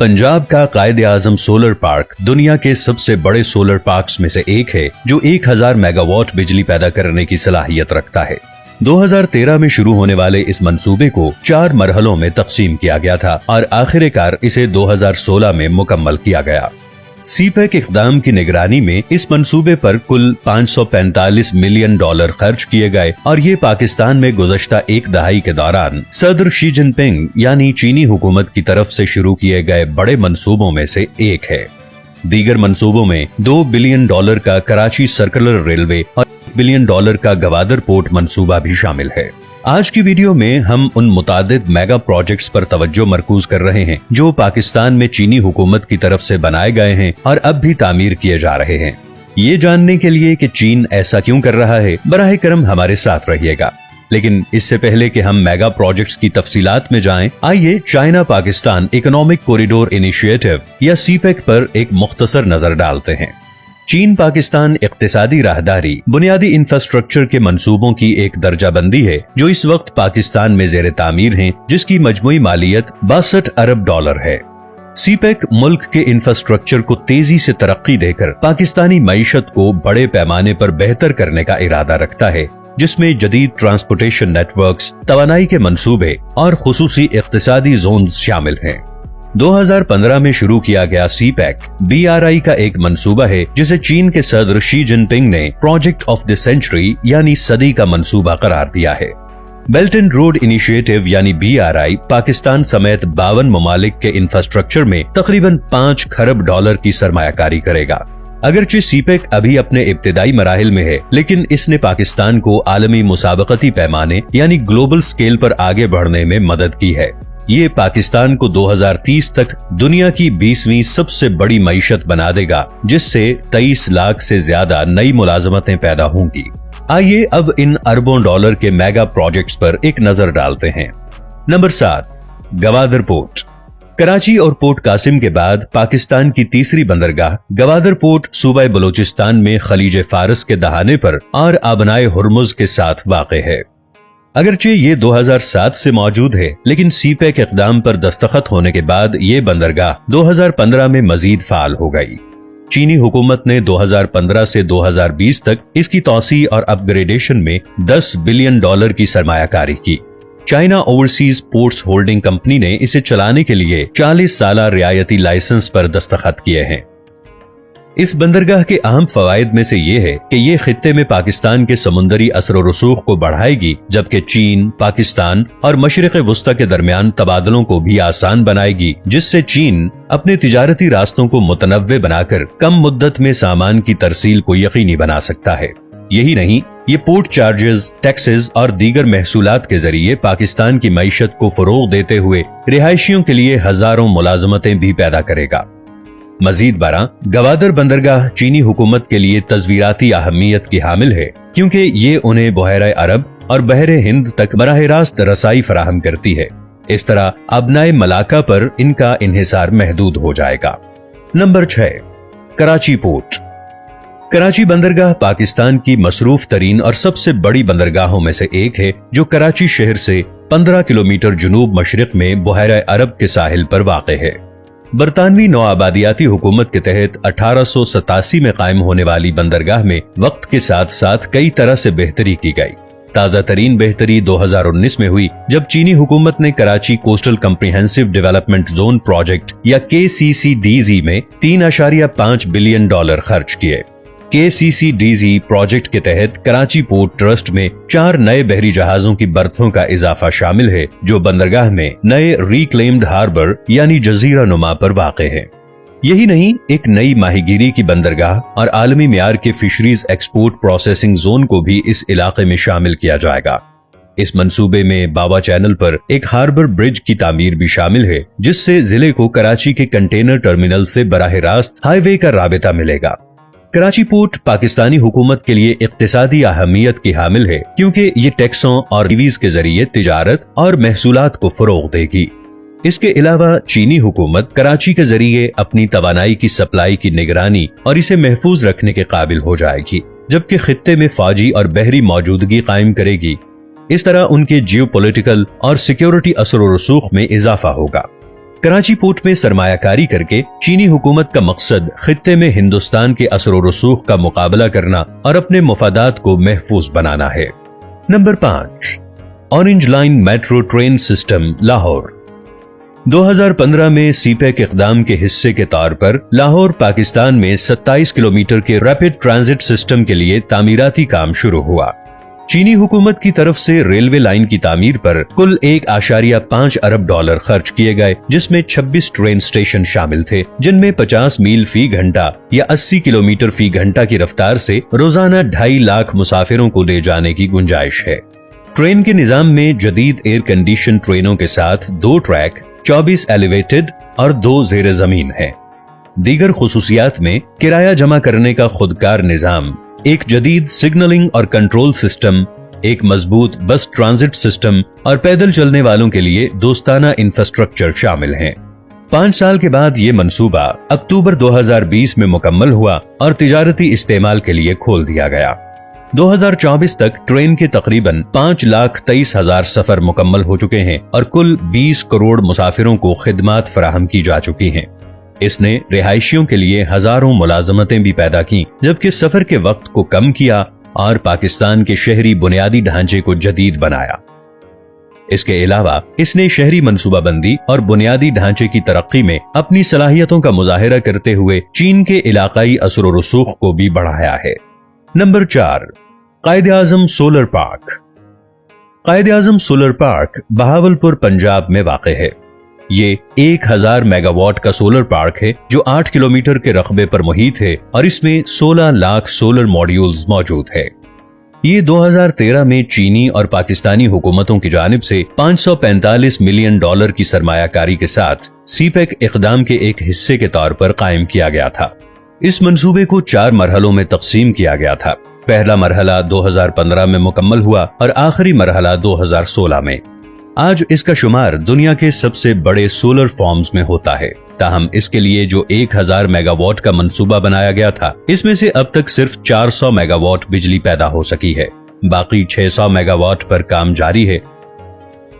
पंजाब का कायदे आजम solar park दुनिया के सबसे बड़े सोलर पार्क्स में से एक है, जो 1000 मेगावाट बिजली पैदा करने की सलाहियत रखता है। 2013 में शुरू होने वाले इस मंसूबे को 4 मरहलों में तकसीम किया गया था और आखिरकार इसे 2016 में मुकम्मल किया गया। सीपेक इक़दाम की निगरानी में इस मंसूबे पर कुल $545 मिलियन खर्च किए गए और ये पाकिस्तान में गुज़श्ता एक दहाई के दौरान सदर शी जिनपिंग यानी चीनी हुकूमत की तरफ से शुरू किए गए बड़े मंसूबों में से एक है। दीगर मंसूबों में $2 बिलियन का कराची सर्कुलर रेलवे और $1 बिलियन का गवादर पोर्ट मंसूबा भी शामिल है। आज की वीडियो में हम उन मुतादिद मेगा प्रोजेक्ट्स पर तवज्जो मरकूज कर रहे हैं जो पाकिस्तान में चीनी हुकूमत की तरफ से बनाए गए हैं और अब भी तामीर किए जा रहे हैं। ये जानने के लिए कि चीन ऐसा क्यों कर रहा है, बराह करम हमारे साथ रहिएगा। लेकिन इससे पहले कि हम मेगा प्रोजेक्ट्स की तफसीलात में जाएं, आइए China Pakistan economic corridor initiative या सीपेक पर एक मुख्तसर नजर डालते हैं। चीन पाकिस्तान इक्तिसादी राहदारी बुनियादी इंफ्रास्ट्रक्चर के मंसूबों की एक दर्जाबंदी है जो इस वक्त पाकिस्तान में ज़ेरे तामीर हैं, जिसकी मजमूई मालियत $62 अरब है। सीपेक मुल्क के इंफ्रास्ट्रक्चर को तेजी से तरक्की देकर पाकिस्तानी मईशत को बड़े पैमाने पर बेहतर करने का इरादा रखता है, जिसमें जदीद ट्रांसपोर्टेशन नेटवर्क्स, तवानाई के मंसूबे और खुसूसी इक्तिसादी जोन्स शामिल हैं। 2015 में शुरू किया गया सीपेक BRI का एक मंसूबा है जिसे चीन के सदर शी जिनपिंग ने प्रोजेक्ट ऑफ द सेंचुरी यानी सदी का मंसूबा करार दिया है। बेल्ट एंड रोड इनिशिएटिव यानी BRI पाकिस्तान समेत 52 ममालिक के इंफ्रास्ट्रक्चर में तकरीबन $5 खरब की सरमायाकारी करेगा। अगरचे सीपेक अभी अपने इब्तिदाई मराहिल में है, लेकिन इसने पाकिस्तान को आलमी मुसाबकती पैमाने यानी ग्लोबल स्केल पर आगे बढ़ने में मदद की है। ये पाकिस्तान को 2030 तक दुनिया की 20वीं सबसे बड़ी मईशत बना देगा, जिससे 23 लाख से ज्यादा नई मुलाजमतें पैदा होंगी। आइए अब इन अरबों डॉलर के मेगा प्रोजेक्ट्स पर एक नजर डालते हैं। Number 7, Gwadar port. कराची और पोर्ट कासिम के बाद पाकिस्तान की तीसरी बंदरगाह गवादर पोर्ट सूबा बलोचिस्तान में खलीज फारस के दहाने पर और आबनाए हुर्मुज के साथ वाक़े है। अगरचे ये 2007 से मौजूद है, लेकिन सीपेक इक़दाम पर दस्तखत होने के बाद ये बंदरगाह 2015 में मजीद फाल हो गई। चीनी हुकूमत ने 2015 से 2020 तक इसकी तौसी और अपग्रेडेशन में $10 बिलियन की सरमायाकारी की। China overseas ports holding company ने इसे चलाने के लिए 40 साला रियायती लाइसेंस पर दस्तखत किए हैं। इस बंदरगाह के अहम फवायद में से ये है कि ये खित्ते में पाकिस्तान के समुंदरी असर व रसूख को बढ़ाएगी, जबकि चीन, पाकिस्तान और मशरिक़ वुस्ता के दरमियान तबादलों को भी आसान बनाएगी, जिससे चीन अपने तिजारती रास्तों को मुतनव्वे बनाकर कम मुद्दत में सामान की तरसील को यकीनी बना सकता है। यही नहीं, ये पोर्ट चार्जेस, टैक्सेस और दीगर महसूलात के जरिए पाकिस्तान की मईशत को फरोग देते हुए रिहायशियों के लिए हजारों मुलाजमतें भी पैदा करेगा। मजीद बरा गवादर बंदरगाह चीनी हुकूमत के लिए तस्वीराती अहमियत की हामिल है, क्योंकि ये उन्हें बहरे अरब और बहरे हिंद तक बराह रास्त रसाई फराहम करती है। इस तरह अबनाए मलाका पर इनका इन्हिसार महदूद हो जाएगा। Number 6, Karachi port. कराची बंदरगाह पाकिस्तान की मसरूफ तरीन और सबसे बड़ी बंदरगाहों में से एक है, जो कराची शहर से 15 किलोमीटर जुनूब मशरिक में बहरे अरब के साहिल पर वाक़े है। बरतानवी नौआबादियाती हुकूमत के तहत 1887 में कायम होने वाली बंदरगाह में वक्त के साथ साथ कई तरह से बेहतरी की गई। ताज़ा तरीन बेहतरी 2019 में हुई, जब चीनी हुकूमत ने Karachi coastal comprehensive development zone project या KCCDZ में $3.5 बिलियन खर्च किए। KCCDZ प्रोजेक्ट के तहत कराची पोर्ट ट्रस्ट में 4 नए बहरी जहाजों की बर्थों का इजाफा शामिल है, जो बंदरगाह में नए रिक्लेम्ड हार्बर यानी जजीरा नुमा पर वाक़े है। यही नहीं, एक नई माहीगीरी की बंदरगाह और आलमी मियार के फिशरीज एक्सपोर्ट प्रोसेसिंग जोन को भी इस इलाके में शामिल किया जाएगा। इस मंसूबे में बाबा चैनल पर एक हार्बर ब्रिज की तामीर भी शामिल है, जिससे जिले को कराची के कंटेनर टर्मिनल से बराह रास्त हाईवे का राबिता मिलेगा। कराची पोर्ट पाकिस्तानी हुकूमत के लिए इक्तिसादी अहमियत की हामिल है, क्योंकि ये टैक्सों और लीवीज के जरिए तिजारत और महसूलात को फरोग देगी। इसके अलावा चीनी हुकूमत कराची के जरिए अपनी तवानाई की सप्लाई की निगरानी और इसे महफूज रखने के काबिल हो जाएगी, जबकि खित्ते में फौजी और बहरी मौजूदगी कायम करेगी। इस तरह उनके जियोपॉलिटिकल और सिक्योरिटी असर व रसूख में इजाफा होगा। कराची पोर्ट में सरमायाकारी करके चीनी हुकूमत का मकसद खित्ते में हिंदुस्तान के असर और रसूख का मुकाबला करना और अपने मफादात को महफूज बनाना है। Number 5, orange line metro train system Lahore. 2015 में सीपेक इक़दाम के हिस्से के तौर पर लाहौर पाकिस्तान में 27 किलोमीटर के रैपिड ट्रांजिट सिस्टम के लिए तामीराती काम शुरू हुआ। चीनी हुकूमत की तरफ से रेलवे लाइन की तामीर पर कुल 1.5 अरब डॉलर खर्च किए गए, जिसमें 26 ट्रेन स्टेशन शामिल थे, जिनमें 50 मील फी घंटा या 80 किलोमीटर फी घंटा की रफ्तार से रोजाना 2.5 लाख मुसाफिरों को ले जाने की गुंजाइश है। ट्रेन के निजाम में जदीद एयर कंडीशन ट्रेनों के साथ 2 ट्रैक, 24 एलिवेटेड और 2 ज़ेरे जमीन है। दीगर खुसूसियात में किराया जमा करने का खुदकार निजाम, एक जदीद सिग्नलिंग और कंट्रोल सिस्टम, एक मजबूत बस ट्रांजिट सिस्टम और पैदल चलने वालों के लिए दोस्ताना इंफ्रास्ट्रक्चर शामिल हैं। 5 साल के बाद ये मंसूबा अक्टूबर 2020 में मुकम्मल हुआ और तिजारती इस्तेमाल के लिए खोल दिया गया। 2024 तक ट्रेन के तकरीबन 5,23,000 सफर मुकम्मल हो चुके हैं और कुल 20 करोड़ मुसाफिरों को खिदमात फराहम की जा चुकी हैं। इसने रिहायशियों के लिए हजारों मुलाजमतें भी पैदा की, जबकि सफर के वक्त को कम किया और पाकिस्तान के शहरी बुनियादी ढांचे को जदीद बनाया। इसके अलावा इसने शहरी मनसूबाबंदी और बुनियादी ढांचे की तरक्की में अपनी सलाहियतों का मुजाहिरा करते हुए चीन के इलाकाई असर और रसूख को भी बढ़ाया है। Number 4, Quaid-e-Azam solar park. Quaid-e-Azam solar park Bahawalpur Punjab में वाक़े है। ये 1000 मेगावाट का सोलर पार्क है जो 8 किलोमीटर के रकबे पर मुहित है और इसमें 16 लाख सोलर मॉड्यूल्स मौजूद है। ये 2013 में चीनी और पाकिस्तानी हुकूमतों की जानिब से 545 मिलियन डॉलर की सरमायाकारी के साथ सीपेक इक़दाम के एक हिस्से के तौर पर कायम किया गया था। इस मंसूबे को 4 मरहलों में तकसीम किया गया था। पहला मरहला 2015 में मुकम्मल हुआ और आखिरी मरहला 2016 में। आज इसका शुमार दुनिया के सबसे बड़े सोलर फॉर्म्स में होता है। ताहम इसके लिए जो 1000 मेगावाट का मंसूबा बनाया गया था, इसमें से अब तक सिर्फ 400 मेगावाट बिजली पैदा हो सकी है। बाकी 600 मेगावाट पर काम जारी है।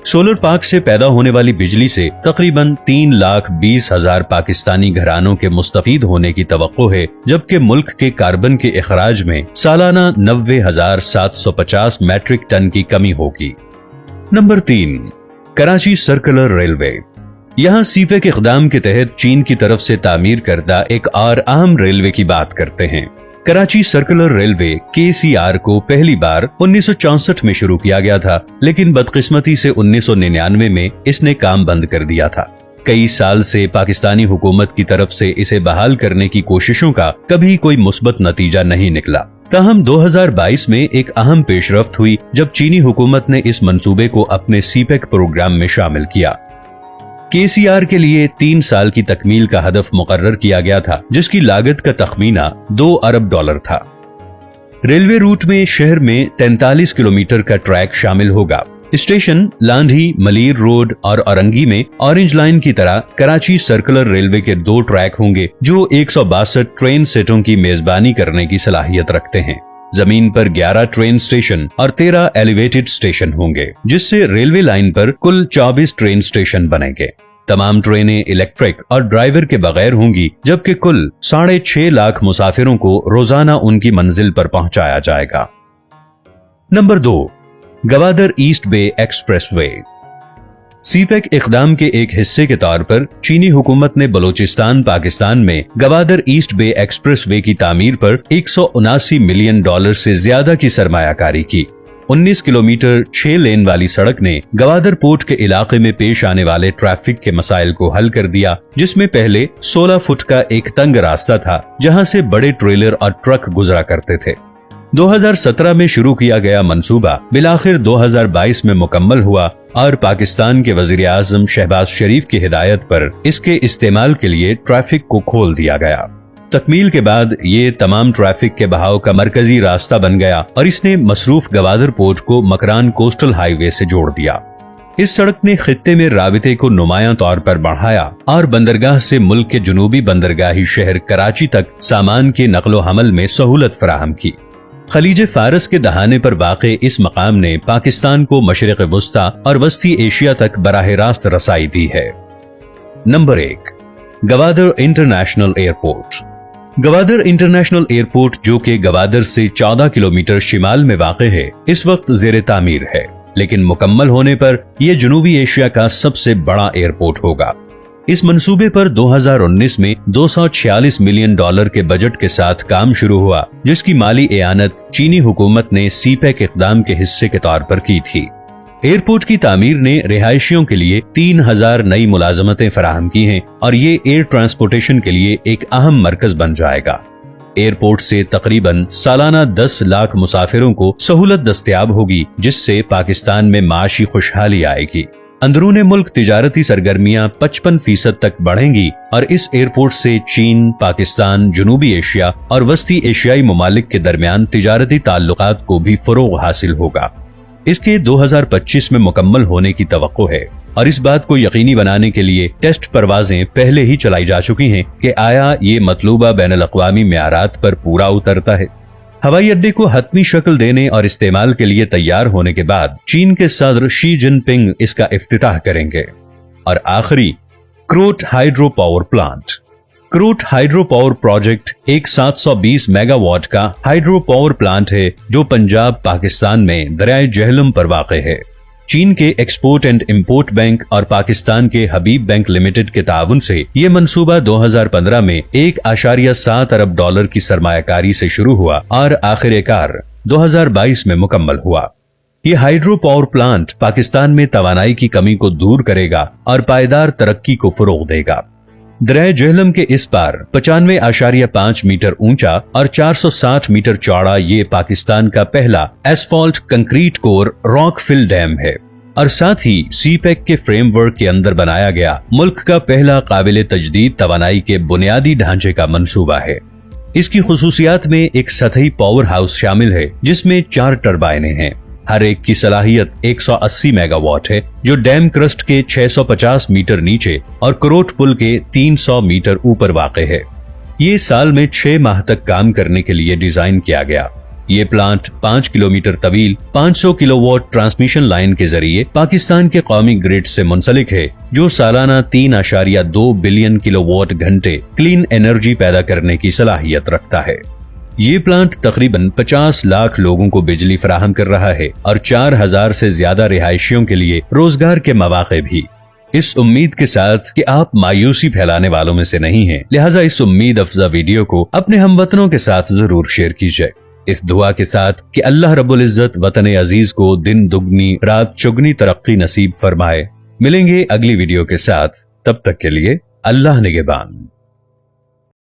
सोलर पार्क से पैदा होने वाली बिजली से तकरीबन 3,20,000 पाकिस्तानी घरानों के मुस्तफीद होने की तवक्को है, जबकि मुल्क के कार्बन के इखराज में सालाना 90,750 मैट्रिक टन की कमी होगी। Number 3, Karachi circular railway. यहाँ सीपेक इक़दाम के तहत चीन की तरफ से तामीर करदा एक और अहम रेलवे की बात करते हैं। कराची सर्कुलर रेलवे KCR को पहली बार 1964 में शुरू किया गया था, लेकिन बदकिस्मती से 1999 में इसने काम बंद कर दिया था। कई साल से पाकिस्तानी हुकूमत की तरफ से इसे बहाल करने की कोशिशों का कभी कोई मुस्बत नतीजा नहीं निकला। ताहम 2022 में एक अहम पेशरफ्त हुई जब चीनी हुकूमत ने इस मंसूबे को अपने सीपेक प्रोग्राम में शामिल किया। KCR के लिए 3 साल की तकमील का हदफ मुकर्रर किया गया था, जिसकी लागत का तखमीना 2 अरब डॉलर था। रेलवे रूट में शहर में 43 किलोमीटर का ट्रैक शामिल होगा। स्टेशन लांधी, मलीर रोड और औरंगी में ऑरेंज लाइन की तरह कराची सर्कुलर रेलवे के 2 ट्रैक होंगे जो 162 ट्रेन सेटों की मेजबानी करने की सलाहियत रखते हैं। जमीन पर 11 ट्रेन स्टेशन और 13 एलिवेटेड स्टेशन होंगे, जिससे रेलवे लाइन पर कुल 24 ट्रेन स्टेशन बनेंगे। तमाम ट्रेनें इलेक्ट्रिक और ड्राइवर के बगैर होंगी, जबकि कुल 6.5 लाख मुसाफिरों को रोजाना उनकी मंजिल पर पहुंचाया जाएगा। नंबर 2, गवादर ईस्ट बे एक्सप्रेसवे। सीपेक इक़दाम के एक हिस्से के तौर पर चीनी हुकूमत ने बलोचिस्तान पाकिस्तान में गवादर ईस्ट बे एक्सप्रेसवे की तामीर पर 179 मिलियन डॉलर से ज्यादा की सरमायाकारी की। 19 किलोमीटर 6 लेन वाली सड़क ने गवादर पोर्ट के इलाके में पेश आने वाले ट्रैफिक के मसाइल को हल कर दिया, जिसमें पहले 16 फुट का एक तंग रास्ता था जहां से बड़े ट्रेलर और ट्रक गुजरा करते थे। 2017 में शुरू किया गया मंसूबा बिलाखिर 2022 में मुकम्मल हुआ और पाकिस्तान के वजीर आज़म शहबाज शरीफ की हिदायत पर इसके इस्तेमाल के लिए ट्रैफिक को खोल दिया गया। तकमील के बाद ये तमाम ट्रैफिक के बहाव का मरकजी रास्ता बन गया और इसने मसरूफ गवादर पोर्ट को मकरान कोस्टल हाईवे से जोड़ दिया। इस सड़क ने खित्ते में राबिते को नुमायां तौर पर बढ़ाया और बंदरगाह से मुल्क के जुनूबी बंदरगाही शहर कराची तक सामान के नकलो हमल में सहूलत फराहम की। खलीज फारस के दहाने पर वाक़े इस मकाम ने पाकिस्तान को मशरिक़ वुस्ता और वस्ती एशिया तक बराह रास्त रसाई दी है। Number 1, Gwadar international airport. Gwadar international airport, जो कि गवादर से 14 किलोमीटर शिमाल में वाक़े है, इस वक्त ज़ेरे तामीर है, लेकिन मुकम्मल होने पर यह जनूबी एशिया का सबसे बड़ा एयरपोर्ट होगा। इस मंसूबे पर 2019 में $246 मिलियन के बजट के साथ काम शुरू हुआ, जिसकी माली एआनत चीनी हुकूमत ने सीपेक इक़दाम के हिस्से के तौर पर की थी। एयरपोर्ट की तामीर ने रिहायशियों के लिए 3000 नई मुलाजमतें फराहम की हैं और ये एयर ट्रांसपोर्टेशन के लिए एक अहम मरकज बन जाएगा। एयरपोर्ट से तकरीबन सालाना 10 लाख मुसाफिरों को सहूलत दस्तयाब होगी, जिससे पाकिस्तान में माशी खुशहाली आएगी। अंदरूने मुल्क तिजारती सरगर्मियां 55% तक बढ़ेंगी और इस एयरपोर्ट से चीन, पाकिस्तान, जनूबी एशिया और वस्ती एशियाई ममालिक के दरमियान तिजारती ताल्लुकात को भी फरोग हासिल होगा। इसके 2025 में मुकम्मल होने की तवक्को है और इस बात को यकीनी बनाने के लिए टेस्ट परवाजें पहले ही चलाई जा चुकी हैं कि आया ये मतलूबा बैनुल-अक़वामी मेयारात पर पूरा उतरता है। हवाई अड्डे को हतमी शक्ल देने और इस्तेमाल के लिए तैयार होने के बाद चीन के सदर शी जिनपिंग इसका इफ्तिताह करेंगे। और आखिरी, Krot hydro power plant. Krot hydro power project एक 720 मेगावाट का हाइड्रो पावर प्लांट है, जो पंजाब, पाकिस्तान में दरियाए जहलम पर वाक़े है। चीन के एक्सपोर्ट एंड इंपोर्ट बैंक और पाकिस्तान के हबीब बैंक लिमिटेड के ताउन से ये मंसूबा 2015 में $1.7 अरब की सरमायाकारी से शुरू हुआ और आखिरकार 2022 में मुकम्मल हुआ। ये हाइड्रो पावर प्लांट पाकिस्तान में तवानाई की कमी को दूर करेगा और पायदार तरक्की को फरोग देगा। दरियाए जहलम के इस पार 95.5 मीटर ऊंचा और 460 मीटर चौड़ा ये पाकिस्तान का पहला asphalt concrete core rock fill dam है और साथ ही सीपेक के फ्रेमवर्क के अंदर बनाया गया मुल्क का पहला काबिल तजदीद तवानाई के बुनियादी ढांचे का मंसूबा है। इसकी खुसूसियात में एक सतही पावर हाउस शामिल है, जिसमें 4 टरबाइनें हैं। हर एक की सलाहियत 180 मेगावाट है, जो डैम क्रस्ट के 650 मीटर नीचे और क्रोट पुल के 300 मीटर ऊपर वाक़े है। ये साल में 6 माह तक काम करने के लिए डिजाइन किया गया। ये प्लांट 5 किलोमीटर तवील 500 किलोवाट ट्रांसमिशन लाइन के जरिए पाकिस्तान के कौमी ग्रिड से मुंसलिक है, जो सालाना 3.2 बिलियन किलोवाट घंटे क्लीन एनर्जी पैदा करने की सलाहियत रखता है। ये प्लांट तकरीबन 50 लाख लोगों को बिजली फराहम कर रहा है और 4000 से ज्यादा रिहायशियों के लिए रोजगार के मौके भी। इस उम्मीद के साथ कि आप मायूसी फैलाने वालों में से नहीं हैं, लिहाजा इस उम्मीद अफजा वीडियो को अपने हमवतनों के साथ जरूर शेयर कीजिए, इस दुआ के साथ कि अल्लाह रब्बुल इज्जत वतन अजीज को दिन दुगनी रात चुगनी तरक्की नसीब फरमाए। मिलेंगे अगली वीडियो के साथ, तब तक के लिए अल्लाह निगहबान।